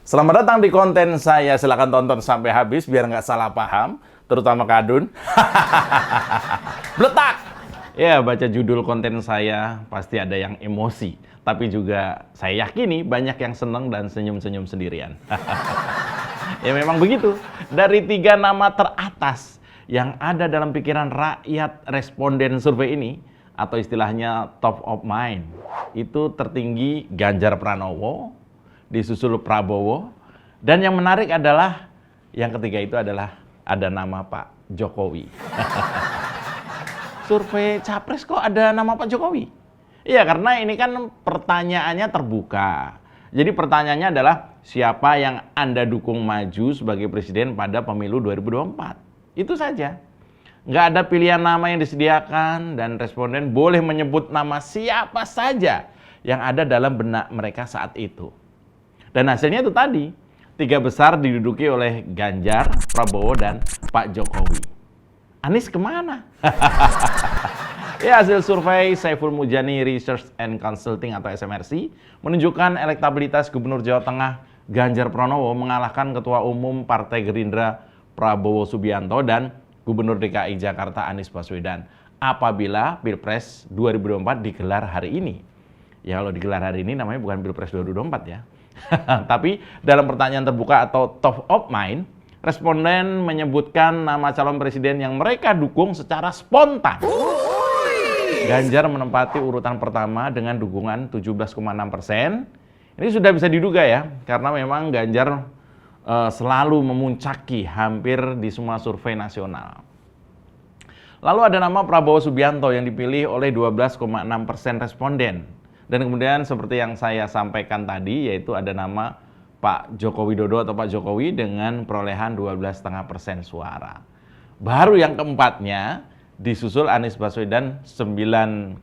Selamat datang di konten saya. Silahkan tonton sampai habis biar nggak salah paham, terutama Kadun. Bletak! Ya, baca judul konten saya pasti ada yang emosi. Tapi juga saya yakini banyak yang seneng dan senyum-senyum sendirian. Ya memang begitu. Dari 3 nama teratas yang ada dalam pikiran rakyat responden survei ini, atau istilahnya top of mind, itu tertinggi Ganjar Pranowo, disusul Prabowo, dan yang menarik adalah yang ketiga itu adalah ada nama Pak Jokowi. Survei capres kok ada nama Pak Jokowi? Iya, karena ini kan pertanyaannya terbuka. Jadi pertanyaannya adalah siapa yang Anda dukung maju sebagai presiden pada pemilu 2024? Itu saja. Nggak ada pilihan nama yang disediakan dan responden boleh menyebut nama siapa saja yang ada dalam benak mereka saat itu. Dan hasilnya itu tadi, 3 besar diduduki oleh Ganjar, Prabowo, dan Pak Jokowi. Anies kemana? Ya, hasil survei Saiful Mujani Research and Consulting atau SMRC menunjukkan elektabilitas Gubernur Jawa Tengah Ganjar Pranowo mengalahkan Ketua Umum Partai Gerindra Prabowo Subianto dan Gubernur DKI Jakarta Anies Baswedan apabila Pilpres 2024 digelar hari ini. Ya, kalau digelar hari ini namanya bukan Pilpres 2024 ya. Tapi dalam pertanyaan terbuka atau top of mind, responden menyebutkan nama calon presiden yang mereka dukung secara spontan. Ganjar menempati urutan pertama dengan dukungan 17,6%. Ini sudah bisa diduga ya, karena memang Ganjar selalu memuncaki hampir di semua survei nasional. Lalu ada nama Prabowo Subianto yang dipilih oleh 12,6% responden. Dan kemudian seperti yang saya sampaikan tadi, yaitu ada nama Pak Joko Widodo atau Pak Jokowi dengan perolehan 12,5% suara. Baru yang keempatnya disusul Anies Baswedan 9,1%.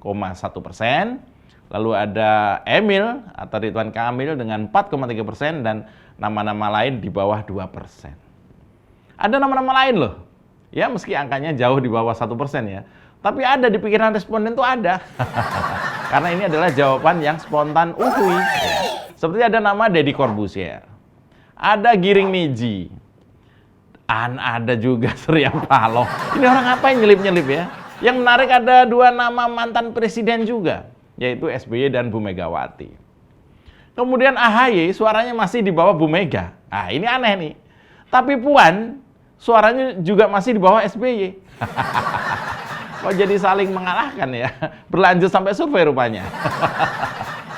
Lalu ada Emil atau Ridwan Kamil dengan 4,3% dan nama-nama lain di bawah 2%. Ada nama-nama lain loh. Ya meski angkanya jauh di bawah 1% ya. Tapi ada di pikiran responden tuh ada. Karena ini adalah jawaban yang spontan uhui. Seperti ada nama Deddy Corbuzier. Ada Giring Niji. Ada juga Surya Paloh. Ini orang apa yang nyelip-nyelip ya? Yang menarik ada 2 nama mantan presiden juga, yaitu SBY dan Bu Megawati. Kemudian AHY suaranya masih di bawah Bu Mega. Ah, ini aneh nih. Tapi Puan suaranya juga masih di bawah SBY. Kok jadi saling mengalahkan ya? Berlanjut sampai survei rupanya.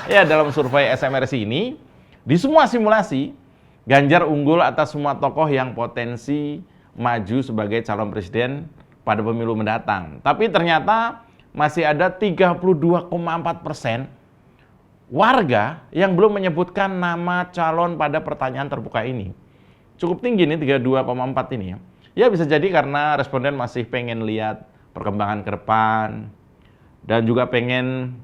Ya, dalam survei SMRC ini, di semua simulasi, Ganjar unggul atas semua tokoh yang potensi maju sebagai calon presiden pada pemilu mendatang. Tapi ternyata masih ada 32,4% warga yang belum menyebutkan nama calon pada pertanyaan terbuka ini. Cukup tinggi nih, 32,4 ini ya. Ya bisa jadi karena responden masih pengen lihat perkembangan ke depan dan juga pengen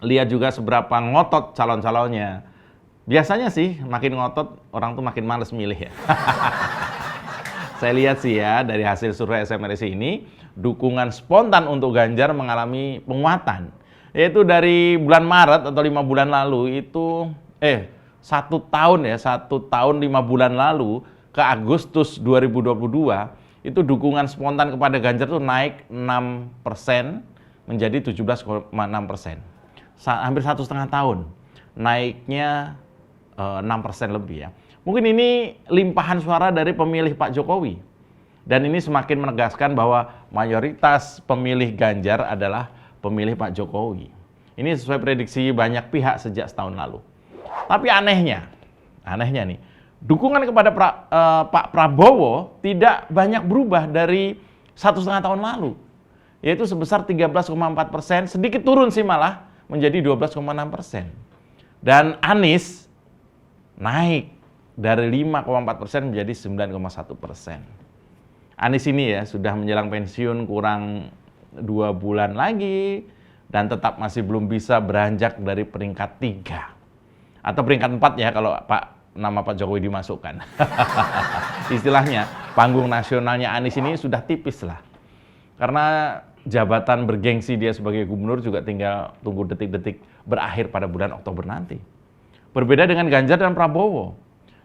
lihat juga seberapa ngotot calon-calonnya. Biasanya sih makin ngotot orang tuh makin males milih ya. Saya lihat sih ya dari hasil survei SMRC ini, dukungan spontan untuk Ganjar mengalami penguatan. Yaitu dari bulan Maret atau 5 bulan lalu itu 1 tahun ya, 1 tahun 5 bulan lalu ke Agustus 2022 itu dukungan spontan kepada Ganjar tuh naik 6% menjadi 17,6%. Hampir 1,5 tahun naiknya 6% lebih ya. Mungkin ini limpahan suara dari pemilih Pak Jokowi. Dan ini semakin menegaskan bahwa mayoritas pemilih Ganjar adalah pemilih Pak Jokowi. Ini sesuai prediksi banyak pihak sejak setahun lalu. Tapi anehnya nih, dukungan kepada Pak Prabowo tidak banyak berubah dari 1,5 tahun lalu. Yaitu sebesar 13,4%, sedikit turun sih malah menjadi 12,6%. Dan Anies naik dari 5,4% menjadi 9,1%. Anies ini ya sudah menjelang pensiun kurang 2 bulan lagi dan tetap masih belum bisa beranjak dari peringkat 3 atau peringkat 4 ya kalau nama Pak Jokowi dimasukkan. Istilahnya panggung nasionalnya Anies ini sudah tipis lah. Karena jabatan bergengsi dia sebagai gubernur juga tinggal tunggu detik-detik berakhir pada bulan Oktober nanti. Berbeda dengan Ganjar dan Prabowo.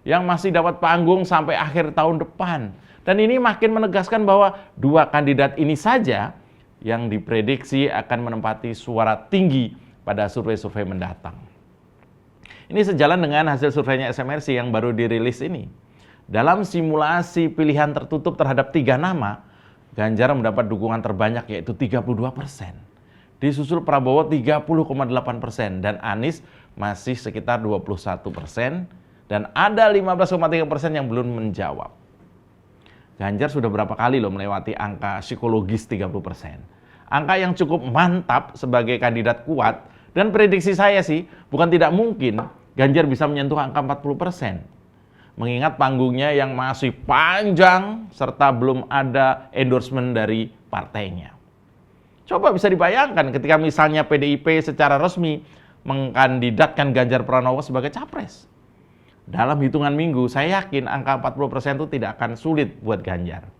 yang masih dapat panggung sampai akhir tahun depan. Dan ini makin menegaskan bahwa dua kandidat ini saja yang diprediksi akan menempati suara tinggi pada survei-survei mendatang. Ini sejalan dengan hasil surveinya SMRC yang baru dirilis ini. Dalam simulasi pilihan tertutup terhadap 3 nama, Ganjar mendapat dukungan terbanyak yaitu 32%. Disusul Prabowo 30,8% dan Anies masih sekitar 21% dan ada 15,3% yang belum menjawab. Ganjar sudah berapa kali loh melewati angka psikologis 30%. Angka yang cukup mantap sebagai kandidat kuat dan prediksi saya sih bukan tidak mungkin Ganjar bisa menyentuh angka 40%. Mengingat panggungnya yang masih panjang serta belum ada endorsement dari partainya. Coba bisa dibayangkan ketika misalnya PDIP secara resmi mengkandidatkan Ganjar Pranowo sebagai capres. Dalam hitungan minggu, saya yakin angka 40% itu tidak akan sulit buat Ganjar.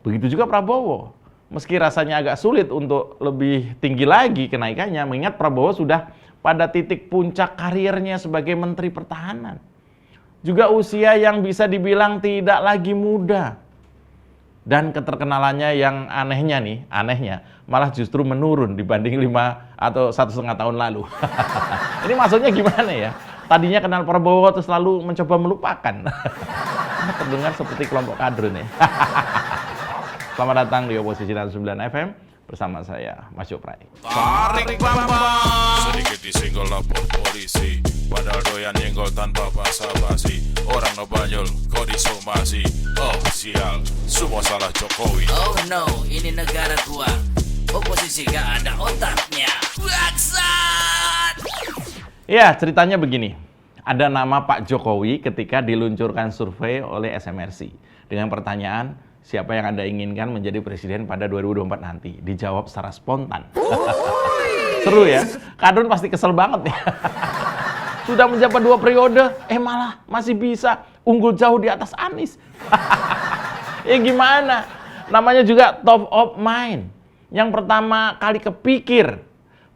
Begitu juga Prabowo. Meski rasanya agak sulit untuk lebih tinggi lagi kenaikannya, mengingat Prabowo sudah pada titik puncak karirnya sebagai Menteri Pertahanan. Juga usia yang bisa dibilang tidak lagi muda. Dan keterkenalannya yang anehnya malah justru menurun dibanding 5 atau 1,5 tahun lalu. Ini maksudnya gimana ya? Tadinya kenal Prabowo terus lalu mencoba melupakan. Terdengar seperti kelompok kadrun ya. Selamat datang di Oposisi 9 FM bersama saya, Mas Yoprai. Tarik bambang, sedikit disenggol lapor polisi, padahal doyan nyenggol tanpa basa-basi. Orang ngebanyol, kok disomasi. Oh sial, semua salah Jokowi. Oh no, ini negara gua. Oposisi gak ada otaknya. Bangsat! Ya, ceritanya begini. Ada nama Pak Jokowi ketika diluncurkan survei oleh SMRC dengan pertanyaan, siapa yang Anda inginkan menjadi presiden pada 2024 nanti? Dijawab secara spontan. Seru ya? Kadrun pasti kesel banget ya. Sudah menjabat 2 periode, malah masih bisa unggul jauh di atas Anies. Ya gimana? Namanya juga top of mind. Yang pertama kali kepikir,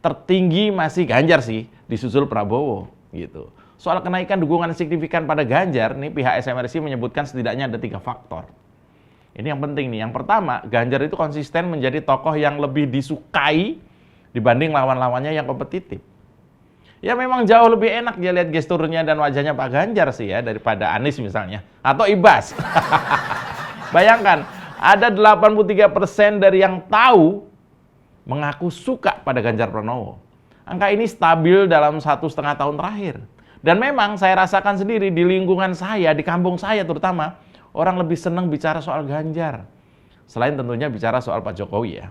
tertinggi masih Ganjar sih, disusul Prabowo gitu. Soal kenaikan dukungan signifikan pada Ganjar, nih pihak SMRC menyebutkan setidaknya ada 3 faktor. Ini yang penting nih. Yang pertama, Ganjar itu konsisten menjadi tokoh yang lebih disukai dibanding lawan-lawannya yang kompetitif. Ya memang jauh lebih enak dia lihat gesturnya dan wajahnya Pak Ganjar sih ya daripada Anies misalnya. Atau Ibas. Bayangkan, ada 83% dari yang tahu mengaku suka pada Ganjar Pranowo. Angka ini stabil dalam 1,5 tahun terakhir. Dan memang saya rasakan sendiri di lingkungan saya, di kampung saya terutama, orang lebih senang bicara soal Ganjar. Selain tentunya bicara soal Pak Jokowi ya.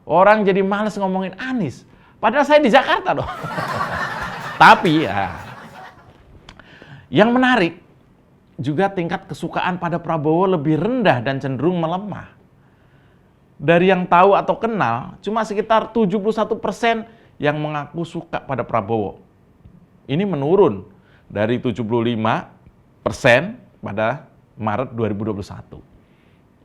Orang jadi males ngomongin Anies. Padahal saya di Jakarta loh. Tapi ya, yang menarik juga tingkat kesukaan pada Prabowo lebih rendah dan cenderung melemah. Dari yang tahu atau kenal, cuma sekitar 71% yang mengaku suka pada Prabowo. Ini menurun dari 75% pada Maret 2021.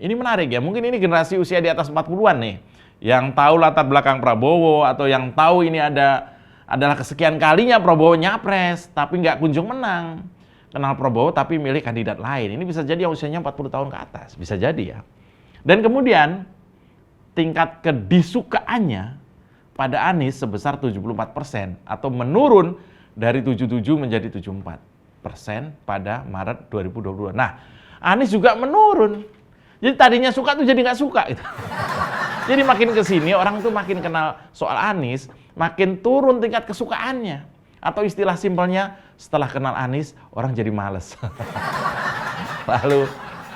Ini menarik ya, mungkin ini generasi usia di atas 40-an nih, yang tahu latar belakang Prabowo atau yang tahu ini adalah kesekian kalinya Prabowo nyapres, tapi nggak kunjung menang. Kenal Prabowo tapi milih kandidat lain. Ini bisa jadi yang usianya 40 tahun ke atas, bisa jadi ya. Dan kemudian tingkat kedisukaannya pada Anies sebesar 74% atau menurun dari 77 menjadi 74% pada Maret 2022. Nah, Anies juga menurun. Jadi tadinya suka tuh jadi nggak suka gitu. Jadi makin kesini orang tuh makin kenal soal Anies, makin turun tingkat kesukaannya. Atau istilah simpelnya, setelah kenal Anies, orang jadi males. Lalu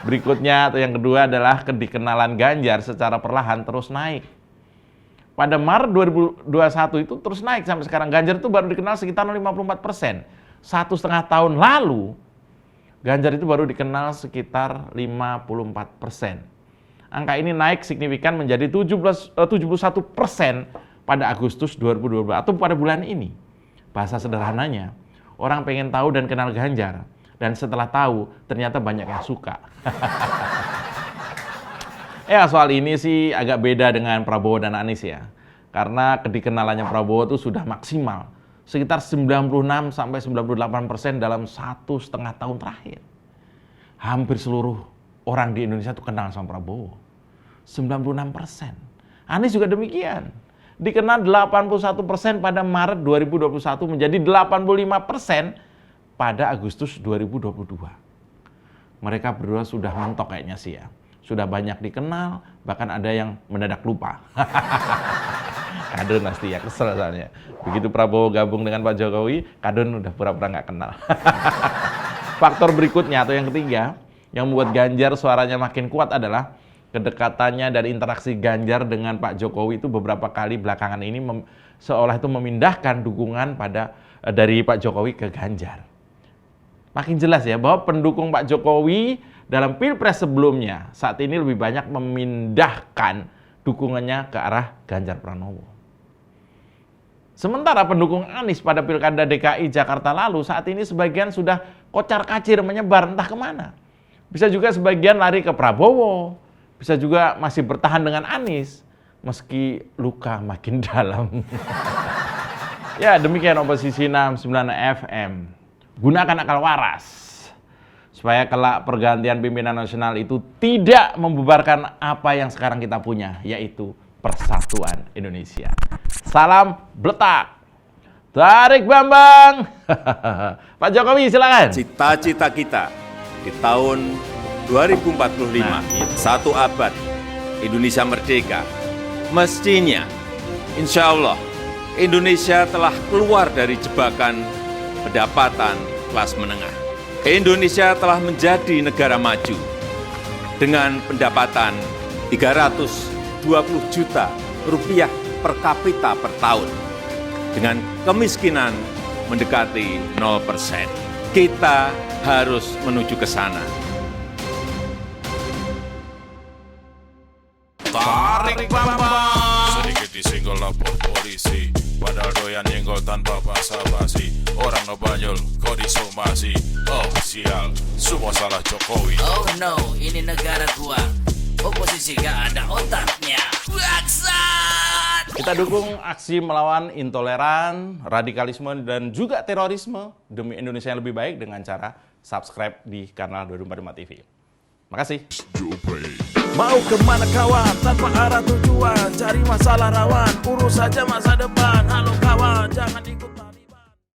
berikutnya atau yang kedua adalah kedikenalan Ganjar secara perlahan terus naik. Pada Maret 2021 itu terus naik sampai sekarang. Ganjar itu baru dikenal sekitar 54%. 1,5 tahun lalu, Ganjar itu baru dikenal sekitar 54%. Angka ini naik signifikan menjadi 71% pada Agustus 2022 atau pada bulan ini. Bahasa sederhananya, orang pengen tahu dan kenal Ganjar. Dan setelah tahu, ternyata banyak yang suka. Ya soal ini sih agak beda dengan Prabowo dan Anies ya. Karena kedikenalannya Prabowo itu sudah maksimal. sekitar 96 sampai 98% dalam 1,5 tahun terakhir. Hampir seluruh orang di Indonesia itu kenal sama Prabowo. 96%. Anies juga demikian. Dikenal 81% pada Maret 2021 menjadi 85% pada Agustus 2022. Mereka berdua sudah mentok kayaknya sih ya. Sudah banyak dikenal, bahkan ada yang mendadak lupa. Kadun pasti ya, kesel soalnya. Begitu Prabowo gabung dengan Pak Jokowi, Kadun udah pura-pura nggak kenal. Faktor berikutnya atau yang ketiga, yang membuat Ganjar suaranya makin kuat adalah kedekatannya dan interaksi Ganjar dengan Pak Jokowi itu beberapa kali belakangan ini seolah itu memindahkan dukungan dari Pak Jokowi ke Ganjar. Makin jelas ya bahwa pendukung Pak Jokowi dalam Pilpres sebelumnya saat ini lebih banyak memindahkan dukungannya ke arah Ganjar Pranowo. Sementara pendukung Anies pada Pilkada DKI Jakarta lalu saat ini sebagian sudah kocar-kacir menyebar entah kemana. Bisa juga sebagian lari ke Prabowo, bisa juga masih bertahan dengan Anies meski luka makin dalam. Ya, demikian Oposisi 69 FM. Gunakan akal waras supaya kelak pergantian pimpinan nasional itu tidak membubarkan apa yang sekarang kita punya, yaitu persatuan Indonesia. Salam bletak. Tarik Bambang. Pak Jokowi silakan. Cita-cita kita di tahun 2045, satu abad Indonesia merdeka. Mestinya, insya Allah, Indonesia telah keluar dari jebakan pendapatan kelas menengah. Indonesia telah menjadi negara maju dengan pendapatan 320 juta rupiah per kapita per tahun. Dengan kemiskinan mendekati 0%. Kita harus menuju ke sana. Tarik Bambang. Sedikit disenggol lapor polisi, padahal doyan nyenggol tanpa basa-basi. Orang ngebanyol kok disomasi. Oh sial, semua salah Jokowi. Oh no, ini negara gua. Oposisi gak ada otaknya. Bangsat! Kita dukung aksi melawan intoleran, radikalisme, dan juga terorisme demi Indonesia yang lebih baik dengan cara subscribe di kanal 245 TV. Makasih. Mau kemana kawan, tanpa arah tujuan, cari masalah rawan, urus saja masa depan. Halo kawan, jangan ikut